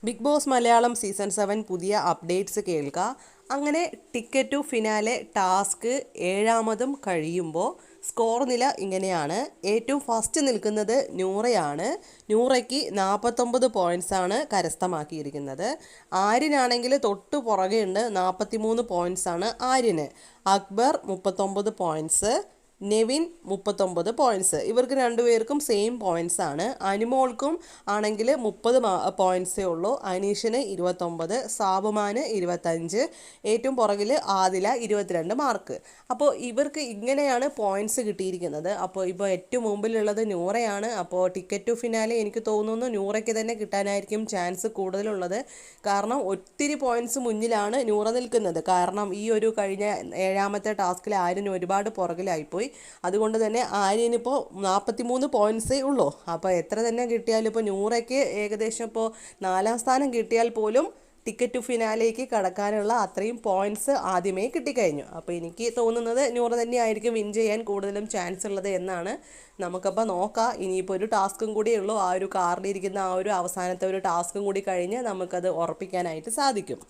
Big boss Malayalam season 7 പുതിയ updates കേൾക്കുക. അങ്ങനെ ടിക്കറ്റ് ടു ഫിനാലെ ടാസ്ക് ഏഴാമതും കഴിയുമ്പോൾ സ്കോർ നില ഇങ്ങനെയാണ്. ഏറ്റവും ഫസ്റ്റ് നിൽക്കുന്നത് നൂറയാണ്. നൂറയ്ക്ക് 49 പോയിൻറ്റ്സാണ് കരസ്ഥമാക്കിയിരിക്കുന്നത്. ആര്യനാണെങ്കിൽ തൊട്ട് പുറകെ ഉണ്ട്, 43 പോയിൻറ്റ്സാണ് ആര്യന്. Akbar 39 points, Nevin 39 points. ഇവർക്ക് രണ്ടുപേർക്കും സെയിം പോയിൻറ്റ്സ് ആണ്. അനുമോൾക്കും ആണെങ്കിൽ 30 പോയിൻറ്റ്സേ ഉള്ളൂ. അനീഷിന് 29, സാബുമാന് 25, ഏറ്റവും പുറകിൽ ആദില 22 മാർക്ക്. അപ്പോൾ ഇവർക്ക് ഇങ്ങനെയാണ് പോയിൻറ്റ്സ് കിട്ടിയിരിക്കുന്നത്. അപ്പോൾ ഇപ്പോൾ ഏറ്റവും മുമ്പിലുള്ളത് നൂറയാണ്. അപ്പോൾ ടിക്കറ്റ് ടു ഫിനാലെ എനിക്ക് തോന്നുന്നു നൂറയ്ക്ക് തന്നെ കിട്ടാനായിരിക്കും ചാൻസ് കൂടുതലുള്ളത്. കാരണം ഒത്തിരി പോയിൻറ്റ്സ് മുന്നിലാണ് നൂറ നിൽക്കുന്നത്. കാരണം ഈ ഒരു കഴിഞ്ഞ ഏഴാമത്തെ ടാസ്കിൽ ആര്യന് ഒരുപാട് പുറകിലായിപ്പോയി. അതുകൊണ്ട് തന്നെ ആര്യനിപ്പോൾ 43 പോയിൻറ്റ്സേ ഉള്ളൂ. അപ്പോൾ എത്ര തന്നെ കിട്ടിയാലും ഇപ്പോൾ നൂറയ്ക്ക് ഏകദേശം ഇപ്പോൾ 4ാം സ്ഥാനം കിട്ടിയാൽ പോലും ടിക്കറ്റ് ടു ഫിനാലേക്ക് കടക്കാനുള്ള അത്രയും പോയിൻറ്റ്സ് ആദ്യമേ കിട്ടിക്കഴിഞ്ഞു. അപ്പോൾ എനിക്ക് തോന്നുന്നത് നൂറ തന്നെയായിരിക്കും വിൻ ചെയ്യാൻ കൂടുതലും ചാൻസ് ഉള്ളത് എന്നാണ്. നമുക്കപ്പോൾ നോക്കാം. ഇനിയിപ്പോൾ ഒരു ടാസ്കും കൂടിയേ ഉള്ളൂ. ആ ഒരു കാറിലിരിക്കുന്ന ആ ഒരു അവസാനത്തെ ഒരു ടാസ്കും കൂടി കഴിഞ്ഞ് നമുക്കത് ഉറപ്പിക്കാനായിട്ട് സാധിക്കും.